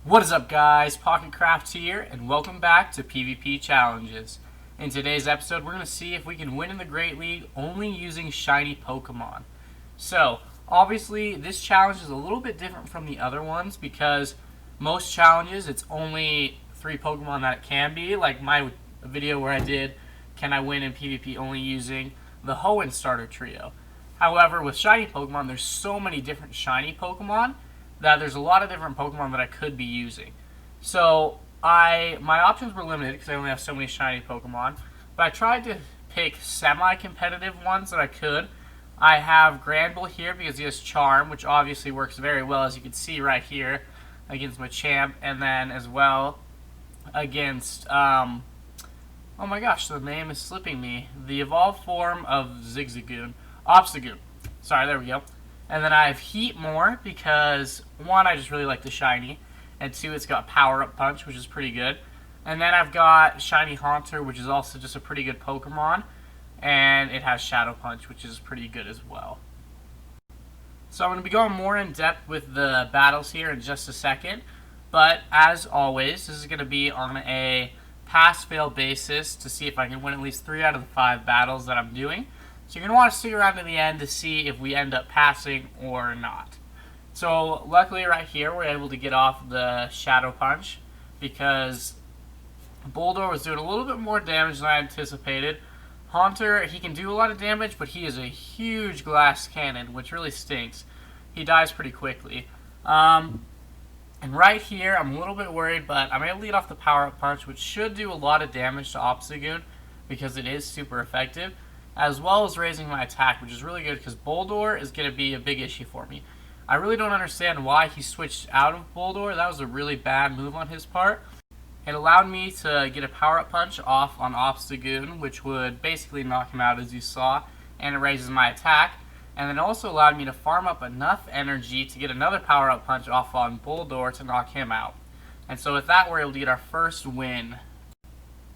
What is up, guys? PocketCraft here, and welcome back to PvP Challenges. In today's episode, we're going to see if we can win in the Great League only using shiny Pokemon. So, obviously, this challenge is a little bit different from the other ones because most challenges, it's only 3 Pokemon that it can be, like my video where I did, can I win in PvP only using the Hoenn starter trio. However, with shiny Pokemon, there's so many different shiny Pokemon that there's a lot of different Pokemon that I could be using. So my options were limited because I only have so many shiny Pokemon, but I tried to pick semi-competitive ones that I could. I have Granbull here because he has Charm, which obviously works very well, as you can see right here, against Machamp, and then as well against, oh my gosh, the name is slipping me, the evolved form of Zigzagoon, Obstagoon. Sorry, there we go. And then I have Heatmore because, 1, I just really like the shiny, and 2, it's got Power-Up Punch, which is pretty good. And then I've got Shiny Haunter, which is also just a pretty good Pokemon, and it has Shadow Punch, which is pretty good as well. So I'm going to be going more in depth with the battles here in just a second, but as always, this is going to be on a pass-fail basis to see if I can win at least 3 out of the 5 battles that I'm doing. So you're going to want to stick around to the end to see if we end up passing or not. So luckily right here we're able to get off the Shadow Punch because Boldore was doing a little bit more damage than I anticipated. Haunter, he can do a lot of damage, but he is a huge glass cannon, which really stinks. He dies pretty quickly. And right here I'm a little bit worried, but I'm able to get off the Power-Up Punch, which should do a lot of damage to Obstagoon because it is super effective, as well as raising my attack, which is really good because Boldore is going to be a big issue for me. I really don't understand why he switched out of Boldore. That was a really bad move on his part. It allowed me to get a Power-Up Punch off on Obstagoon, which would basically knock him out, as you saw, and it raises my attack. And then also allowed me to farm up enough energy to get another Power-Up Punch off on Boldore to knock him out. And so with that, we're able to get our first win.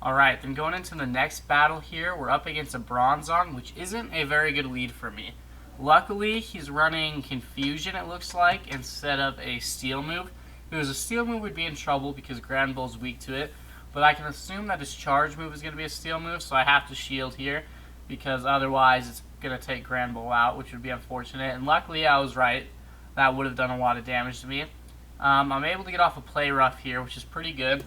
Alright, then going into the next battle here, we're up against a Bronzong, which isn't a very good lead for me. Luckily, he's running Confusion, it looks like, instead of a Steel move. If it was a Steel move, we'd be in trouble because Granbull's weak to it. But I can assume that his Charge move is going to be a Steel move, so I have to shield here, because otherwise it's going to take Granbull out, which would be unfortunate. And luckily, I was right. That would have done a lot of damage to me. I'm able to get off a Play Rough here, which is pretty good.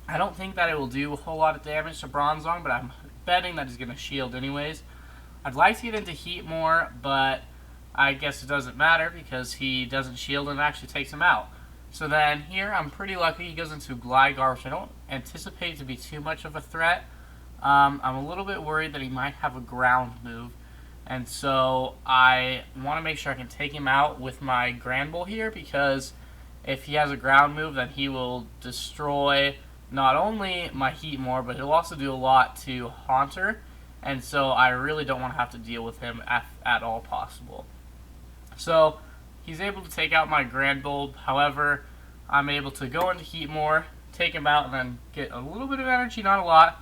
I don't think that it will do a whole lot of damage to Bronzong, but I'm betting that he's going to shield anyways. I'd like to get into Heatmore, but I guess it doesn't matter because he doesn't shield and actually takes him out. So then here, I'm pretty lucky. He goes into Gligar, which I don't anticipate to be too much of a threat. I'm a little bit worried that he might have a ground move, and so I want to make sure I can take him out with my Granbull here, because if he has a ground move, then he will destroy not only my Heatmore, but he'll also do a lot to Haunter, and so I really don't want to have to deal with him at all possible. So he's able to take out my Granbull. However, I'm able to go into Heatmore, take him out, and then get a little bit of energy, not a lot.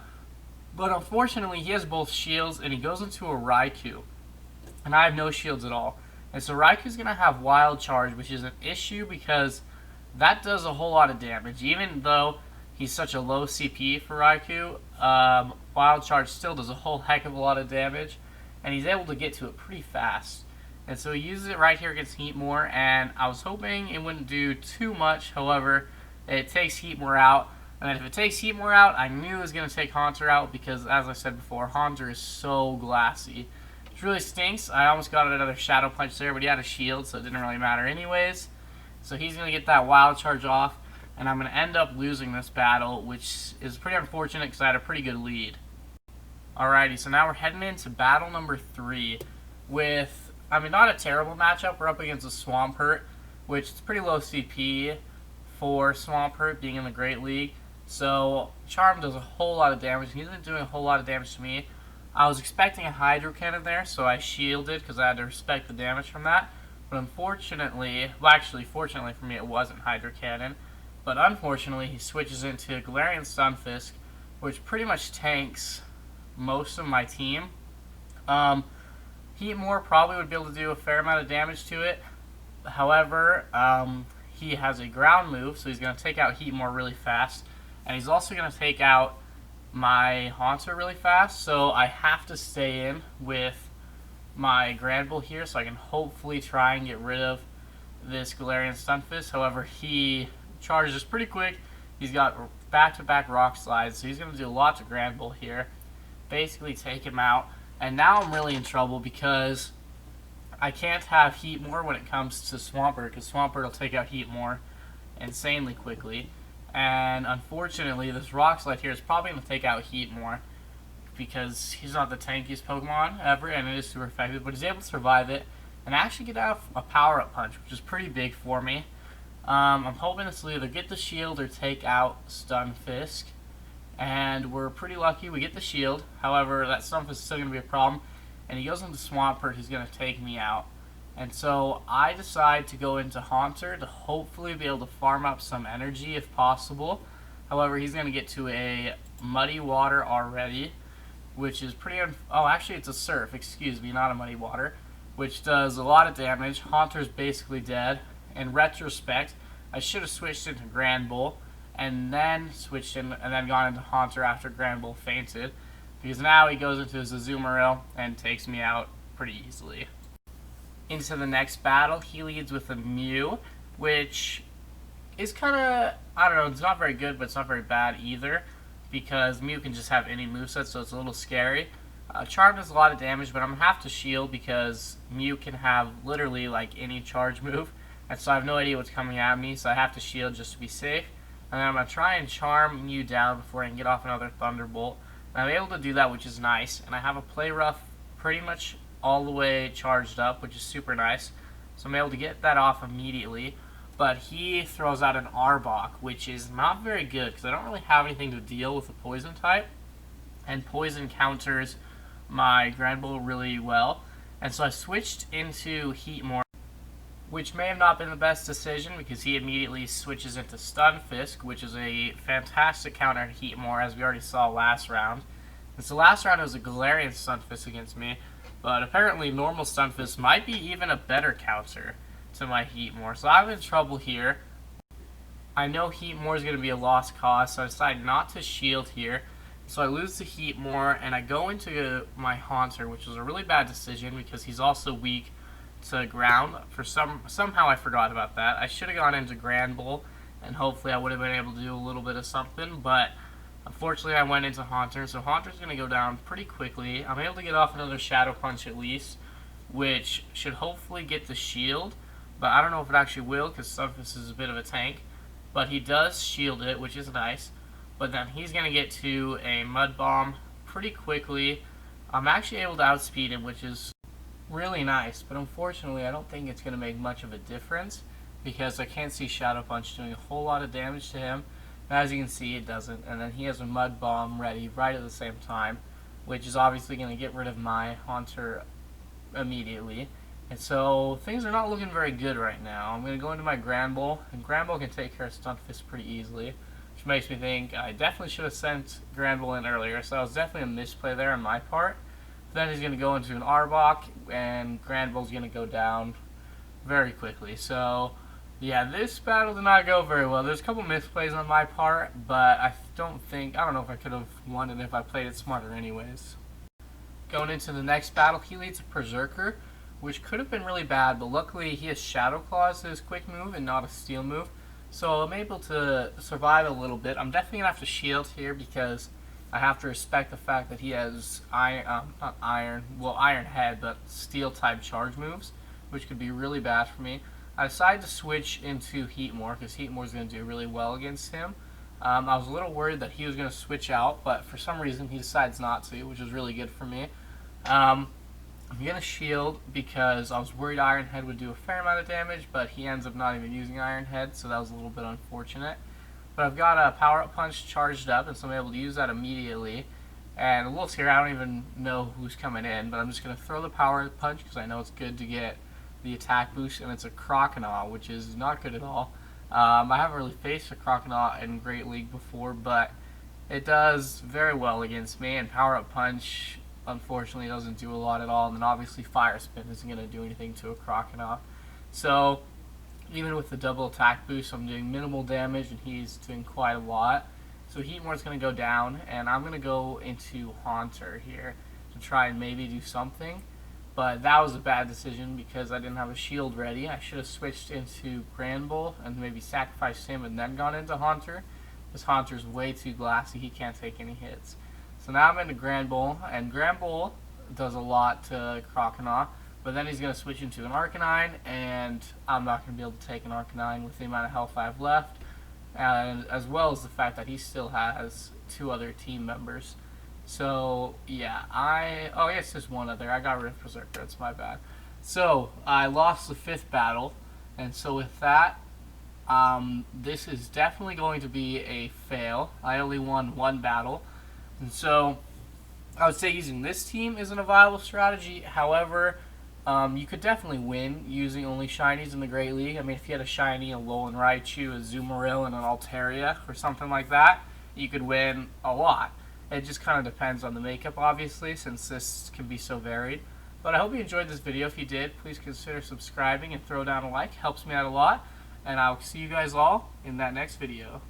But unfortunately, he has both shields, and he goes into a Raikou, and I have no shields at all. And so Raikou's going to have Wild Charge, which is an issue because that does a whole lot of damage. Even though he's such a low CP for Raikou, Wild Charge still does a whole heck of a lot of damage, and he's able to get to it pretty fast. And so he uses it right here against Heatmore, and I was hoping it wouldn't do too much. However, it takes Heatmore out, and then if it takes Heatmore out, I knew it was going to take Haunter out because, as I said before, Haunter is so glassy. It really stinks. I almost got another Shadow Punch there, but he had a shield, so it didn't really matter anyways. So he's going to get that Wild Charge off, and I'm going to end up losing this battle, which is pretty unfortunate because I had a pretty good lead. Alrighty, so now we're heading into battle number 3 with, I mean, not a terrible matchup. We're up against a Swampert, which is pretty low CP for Swampert being in the Great League. So Charm does a whole lot of damage. He's been doing a whole lot of damage to me. I was expecting a Hydro Cannon there, so I shielded because I had to respect the damage from that. But unfortunately, well actually fortunately for me, it wasn't Hydro Cannon. But unfortunately, he switches into Galarian Stunfisk, which pretty much tanks most of my team. Heatmore probably would be able to do a fair amount of damage to it. However, he has a ground move, so he's going to take out Heatmore really fast. And he's also going to take out my Haunter really fast, so I have to stay in with my Granbull here so I can hopefully try and get rid of this Galarian Stunfisk. However, he charges pretty quick. He's got back-to-back Rock Slides, so he's going to do a lot to Granbull here. Basically take him out. And now I'm really in trouble because I can't have Heatmore when it comes to Swampert, because Swampert will take out Heatmore insanely quickly. And unfortunately, this Rock Slide here is probably going to take out Heatmore because he's not the tankiest Pokemon ever, and it is super effective, but he's able to survive it and actually get out a Power-Up Punch, which is pretty big for me. I'm hoping this will either get the shield or take out Stunfisk, and we're pretty lucky we get the shield. However, that Stunfisk is still going to be a problem, and he goes into Swampert, he's going to take me out. And so I decide to go into Haunter to hopefully be able to farm up some energy if possible. However, he's going to get to a Muddy Water already, which is pretty oh, actually it's a Surf, excuse me, not a Muddy Water, which does a lot of damage. Haunter's basically dead. In retrospect, I should have switched into Granbull and then switched in and then gone into Haunter after Granbull fainted, because now he goes into his Azumarill and takes me out pretty easily. Into the next battle, he leads with a Mew, which is kind of, I don't know, it's not very good, but it's not very bad either, because Mew can just have any moveset, so it's a little scary. Charm does a lot of damage, but I'm going to have to shield because Mew can have literally like any charge move, and so I have no idea what's coming at me, so I have to shield just to be safe. And then I'm going to try and charm Mew down before I can get off another Thunderbolt. And I'm able to do that, which is nice, and I have a Play Rough pretty much all the way charged up, which is super nice. So I'm able to get that off immediately. But he throws out an Arbok, which is not very good because I don't really have anything to deal with the Poison type. And Poison counters my Granbull really well. And so I switched into Heatmore, which may have not been the best decision because he immediately switches into Stunfisk, which is a fantastic counter to Heatmore, as we already saw last round. And so last round it was a Galarian Stunfisk against me. But apparently normal Stunfisk might be even a better counter to my Heatmore. So I'm in trouble here. I know Heatmore is going to be a lost cause, so I decide not to shield here. So I lose to Heatmore, and I go into my Haunter, which was a really bad decision because he's also weak to ground. Somehow I forgot about that. I should have gone into Granbull, and hopefully I would have been able to do a little bit of something, but unfortunately, I went into Haunter, so Haunter's going to go down pretty quickly. I'm able to get off another Shadow Punch at least, which should hopefully get the shield, but I don't know if it actually will because Stunfisk is a bit of a tank. But he does shield it, which is nice. But then he's going to get to a Mud Bomb pretty quickly. I'm actually able to outspeed him, which is really nice, but unfortunately, I don't think it's going to make much of a difference because I can't see Shadow Punch doing a whole lot of damage to him. As you can see, it doesn't, and then he has a Mud Bomb ready right at the same time, which is obviously going to get rid of my Haunter immediately. And so things are not looking very good right now. I'm going to go into my Granbull, and Granbull can take care of Stunfisk pretty easily, which makes me think I definitely should have sent Granbull in earlier, so that was definitely a misplay there on my part. Then he's going to go into an Arbok, and Granbull's going to go down very quickly. So yeah, this battle did not go very well. There's a couple misplays on my part, but I don't know if I could have won it if I played it smarter anyways. Going into the next battle, he leads a Berserker, which could have been really bad, but luckily he has Shadow Claw as his quick move and not a Steel move. So I'm able to survive a little bit. I'm definitely going to have to shield here because I have to respect the fact that he has Iron Head, but Steel type charge moves, which could be really bad for me. I decided to switch into Heatmore because Heatmore is going to do really well against him. I was a little worried that he was going to switch out, but for some reason he decides not to, which is really good for me. I'm going to shield because I was worried Iron Head would do a fair amount of damage, but he ends up not even using Iron Head, so that was a little bit unfortunate. But I've got a Power-Up Punch charged up, and so I'm able to use that immediately. And a little scary, I don't even know who's coming in, but I'm just going to throw the Power-Up Punch because I know it's good to get the attack boost, and it's a Croconaw, which is not good at all. I haven't really faced a Croconaw in Great League before, but it does very well against me, and Power-Up Punch unfortunately doesn't do a lot at all, and then obviously Fire Spin isn't going to do anything to a Croconaw. So even with the double attack boost, I'm doing minimal damage and he's doing quite a lot. So Heatmore's going to go down, and I'm going to go into Haunter here to try and maybe do something. But that was a bad decision because I didn't have a shield ready. I should have switched into Granbull and maybe sacrificed him and then gone into Haunter. This Haunter's way too glassy. He can't take any hits. So now I'm into Granbull, and Granbull does a lot to Croconaw. But then he's going to switch into an Arcanine, and I'm not going to be able to take an Arcanine with the amount of health I have left. And as well as the fact that he still has 2 other team members. So yeah, oh yes, there's one other. I got rid of Berserker. It's my bad. So I lost the 5th battle, and so with that, this is definitely going to be a fail. I only won 1 battle, and so I would say using this team isn't a viable strategy. However, you could definitely win using only shinies in the Great League. I mean, if you had a shiny, a Alolan Raichu, a Zoomeril, and an Altaria, or something like that, you could win a lot. It just kind of depends on the makeup, obviously, since this can be so varied. But I hope you enjoyed this video. If you did, please consider subscribing and throw down a like. Helps me out a lot. And I'll see you guys all in that next video.